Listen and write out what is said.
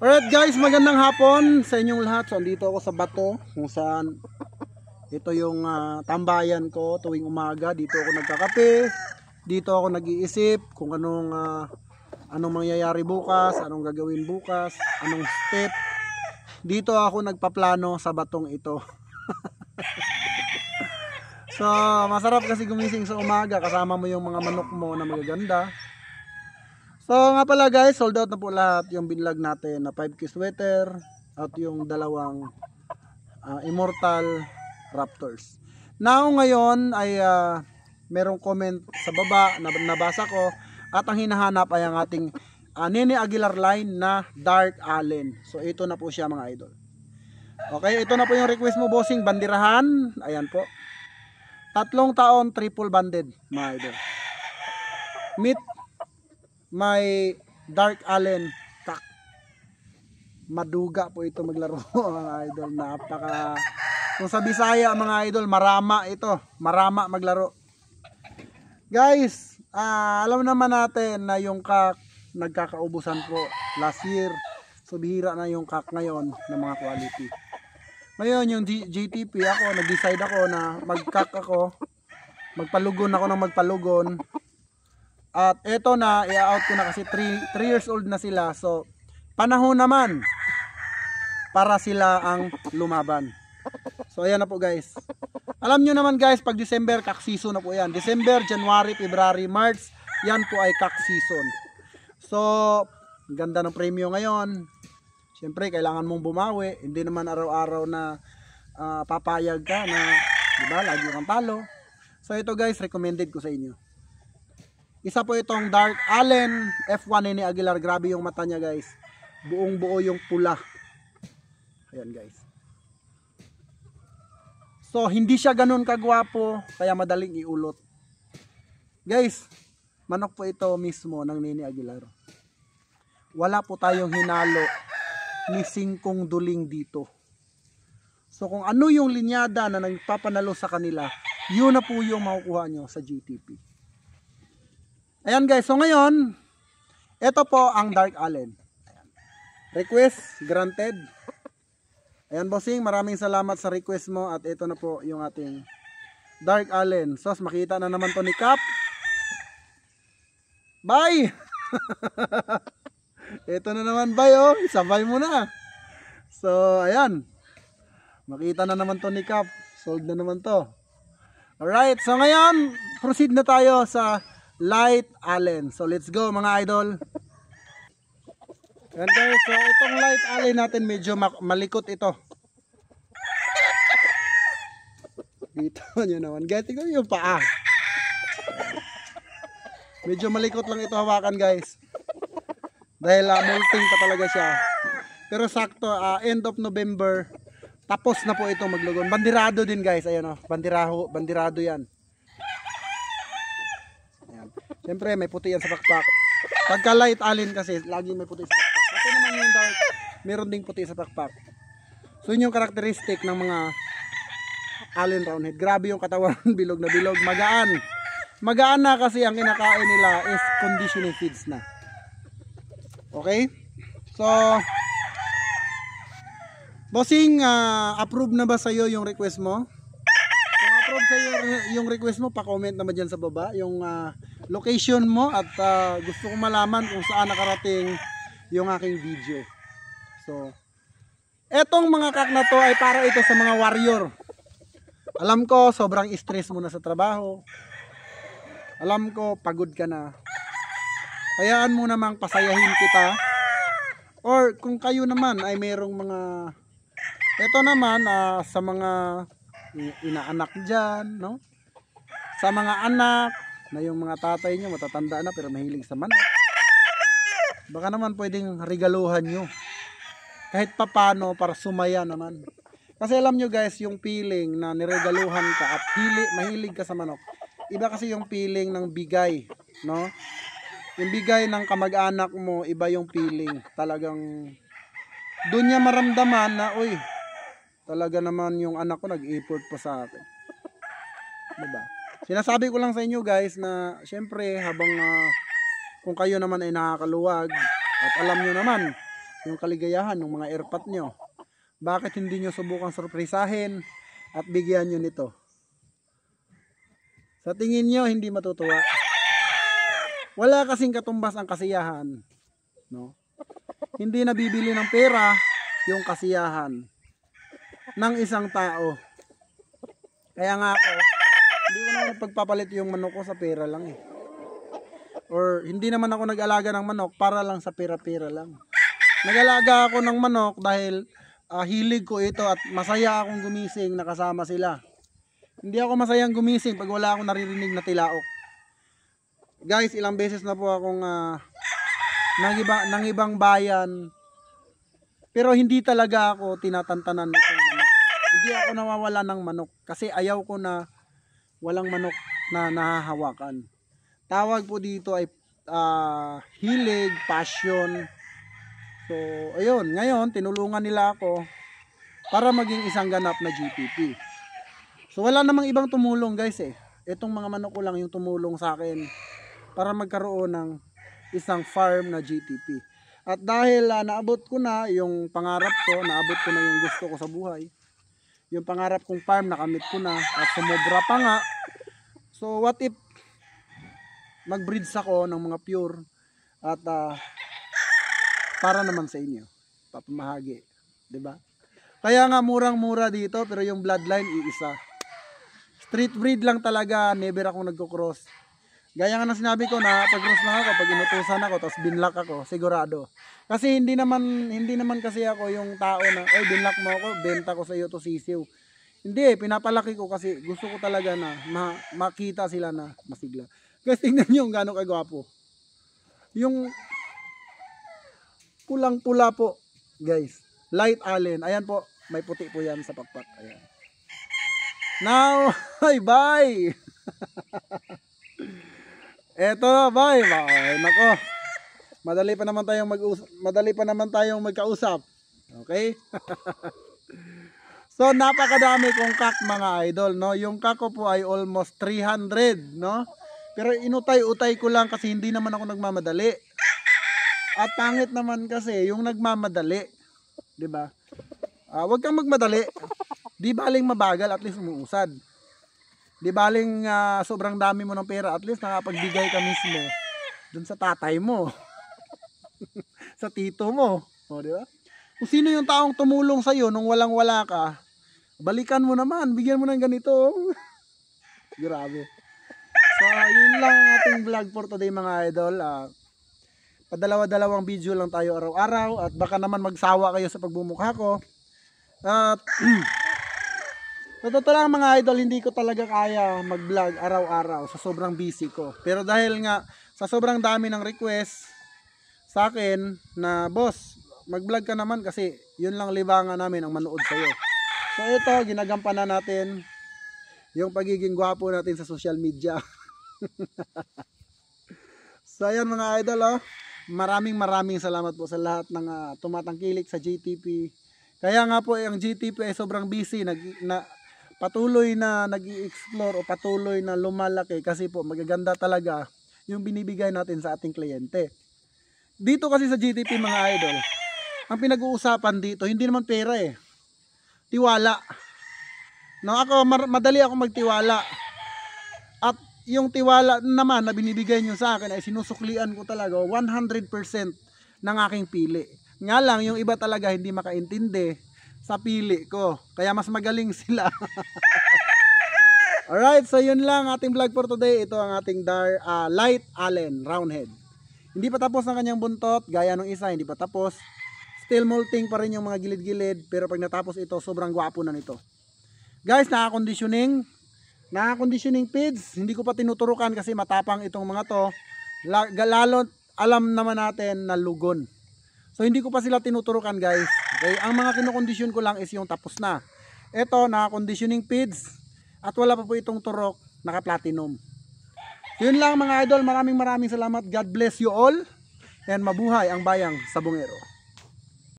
Alright guys, magandang hapon sa inyong lahat. So andito ako sa bato kung saan ito yung tambayan ko tuwing umaga. Dito ako nagkakape, dito ako nag-iisip kung anong mangyayari bukas, anong gagawin bukas, anong step. Dito ako nagpaplano sa batong ito. So masarap kasi gumising sa umaga kasama mo yung mga manok mo na magaganda. So nga pala guys, sold out na po lahat yung binlog natin na 5K sweater at yung dalawang Immortal Raptors. Now ngayon ay merong comment sa baba na nabasa ko at ang hinahanap ay ang ating Nene Aguilar line na Dark Allen. So ito na po siya mga idol. Okay, ito na po yung request mo bossing, bandirahan. Ayan po. 3 taon triple banded mga idol. Meet may Dark Allen Kak. Maduga po ito maglaro mga idol. Napaka, kung sa Bisaya mga idol, marama ito. Marama maglaro. Guys, alam naman natin na yung Kak nagkakaubusan po last year. So bihira na yung Kak ngayon ng mga quality. Ngayon yung GTP ako, nag-decide ako na mag-Kak ako. Magpalugon ako ng magpalugon. At eto na, i-out ko na kasi 3 years old na sila. So, panahon naman para sila ang lumaban. So, ayan na po guys. Alam nyo naman guys, pag December, kak season na po yan. December, January, February, March, yan po ay kak season. So, ganda ng premyo ngayon. Siyempre, kailangan mong bumawi. Hindi naman araw-araw na papayag ka na, diba, lagi kang talo. So, ito guys, recommended ko sa inyo. Isa po itong Dark Allen F1 Nene Aguilar. Grabe yung mata niya guys. Buong buo yung pula. Ayan guys. So hindi siya ganun kagwapo, kaya madaling iulot. Guys, manok po ito mismo ng Nene Aguilar. Wala po tayong hinalo ni singkong duling dito. So kung ano yung linyada na nagpapanalo sa kanila, yun na po yung makukuha nyo sa GTP. Ayan guys, so ngayon, ito po ang Dark Allen. Ayan. Request granted. Ayan bossing, maraming salamat sa request mo at ito na po yung ating Dark Allen. So, makita na naman to ni Cap. Bye! Ito na naman bye oh, sabay mo na. So, ayan. Makita na naman to ni Cap. Sold na naman to. Alright, so ngayon, proceed na tayo sa Light Allen. So let's go mga idol. Yan guys, so itong Light Allen natin medyo malikot ito. Dito nyo naman guys, tignan yung paa. Medyo malikot lang ito hawakan guys. Dahil molting pa talaga siya. Pero sakto, end of November, tapos na po ito maglugon. Bandirado din guys, ayan o, bandirado yan. Siyempre may puti yan sa pakpak. Pagka Light Allen kasi laging may puti sa pakpak. Kasi naman yung Dark, meron ding puti sa pakpak. So yun yung karakteristik ng mga Allen Roundhead. Grabe yung katawan, bilog na bilog, magaan. Magaan na kasi ang kinakain nila is conditioning feeds na. Okay? So bossing, approve na ba sa'yo yung request mo? Kung approve sa'yo yung request mo, pa-comment naman dyan sa baba yung location mo at gusto kong malaman kung saan nakarating yung aking video. So, etong mga kak na to ay para ito sa mga warrior. Alam ko, sobrang stress mo na sa trabaho. Alam ko, pagod ka na. Hayaan mo namang pasayahin kita. Or kung kayo naman ay merong mga, ito naman sa mga inaanak dyan, no? Sa mga anak, na yung mga tatay nyo matatanda na pero mahilig sa manok. Baka naman pwedeng regaluhan nyo. Kahit papano para sumaya naman. Kasi alam nyo guys, yung feeling na niregaluhan ka at mahilig ka sa manok. Iba kasi yung feeling ng bigay, no? Yung bigay ng kamag-anak mo, iba yung feeling. Talagang doon niya maramdaman na, uy, talaga naman yung anak ko nag-effort pa sa akin. Diba? Sinasabi ko lang sa inyo guys na syempre habang kung kayo naman ay nakakaluwag at alam nyo naman yung kaligayahan ng mga airpat nyo. Bakit hindi nyo subukang sorpresahin at bigyan nyo nito? Sa tingin nyo, hindi matutuwa. Wala kasing katumbas ang kasiyahan. No? Hindi nabibili ng pera yung kasiyahan ng isang tao. Kaya nga ako, hindi ko naman pagpapalit yung manok ko sa pera lang eh. Or hindi naman ako nag-alaga ng manok para lang sa pera-pera lang. Nag-alaga ako ng manok dahil hilig ko ito at masaya akong gumising na kasama sila. Hindi ako masayang gumising pag wala akong naririnig na tilaok. Guys, ilang beses na po akong ng ibang bayan. Pero hindi talaga ako tinatantanan nitong manok. Hindi ako nawawala ng manok kasi ayaw ko na walang manok na nahahawakan. Tawag po dito ay hilig, passion. So, ayun, ngayon tinulungan nila ako para maging isang ganap na GTP. So, wala namang ibang tumulong guys eh. Itong mga manok ko lang yung tumulong sa akin para magkaroon ng isang farm na GTP. At dahil naabot ko na yung pangarap ko, naabot ko na yung gusto ko sa buhay, yung pangarap kong farm nakamit ko na at sumobra pa nga. So what if mag-breeds ako ng mga pure at para naman sa inyo, papamahagi, 'di ba? Kaya nga murang-mura dito pero yung bloodline iisa. Street breed lang talaga, never akong nagko-cross. Gaya nga ng sinabi ko na pag-cross lang ako, pag inutusan ako, tapos binlock ako, sigurado. Kasi hindi naman kasi ako yung tao na, oy binlock mo ako, benta ko sa iyo to sisiw. Hindi, pinapalaki ko kasi gusto ko talaga na makita sila na masigla. Guys, tingnan niyo kung gaano kagwapo. Yung pulang-pula po, guys. Light Allen. Ayan po, may puti po yan sa pakpak. Ayan. Now, bye! Eto, bye. Ay, nako. Madali pa naman tayong magkausap. Okay? So, napakadami kong kak mga idol, no? Yung kak ko po ay almost 300, no? Pero inutay-utay ko lang kasi hindi naman ako nagmamadali. At pangit naman kasi yung nagmamadali, 'di ba? Huwag kang magmadali. Di baling mabagal, at least umuusad. Di baling sobrang dami mo ng pera, at least nakapagbigay ka mismo dun sa tatay mo. Sa tito mo. O, di ba? Kung sino yung taong tumulong sa'yo nung walang-wala ka, balikan mo naman, bigyan mo ng ganito. Grabe. So, yun lang ang ating vlog for today mga idol. Padalawa-dalawang video lang tayo araw-araw at baka naman magsawa kayo sa pagbumukha ko. At sa totoo lang mga idol, hindi ko talaga kaya mag-vlog araw-araw sa sobrang busy ko. Pero dahil nga sa sobrang dami ng request sa akin na boss, mag-vlog ka naman kasi yun lang libangan namin ang manood sa'yo. So ito, ginagampanan natin yung pagiging gwapo natin sa social media. So ayan mga idol, maraming salamat po sa lahat ng tumatangkilik sa GTP. Kaya nga po ang GTP ay sobrang busy, patuloy na nag-i-explore o patuloy na lumalaki kasi po magaganda talaga yung binibigay natin sa ating kliyente. Dito kasi sa GTP mga idol, ang pinag-uusapan dito hindi naman pera eh. Tiwala. No, ako madali ako magtiwala. At yung tiwala naman na binibigay nyo sa akin ay sinusuklian ko talaga 100% ng aking pili. Nga lang yung iba talaga hindi makaintindi sa pili ko. Kaya mas magaling sila. Alright, so yun lang ating vlog for today. Ito ang ating Light Allen Roundhead. Hindi pa tapos ang kanyang buntot. Gaya ng isa, hindi pa tapos. Still molting pa rin yung mga gilid-gilid. Pero pag natapos ito, sobrang gwapo na nito. Guys, naka-conditioning feeds. Hindi ko pa tinuturukan kasi matapang itong mga to. Lalo alam naman natin na lugon. So hindi ko pa sila tinuturukan guys. Okay? Ang mga kinokondisyon ko lang is yung tapos na. Ito, naka-conditioning feeds. At wala pa po itong turok, naka-platinum. So, yun lang mga idol. Maraming salamat. God bless you all. And mabuhay ang bayang Sabongero.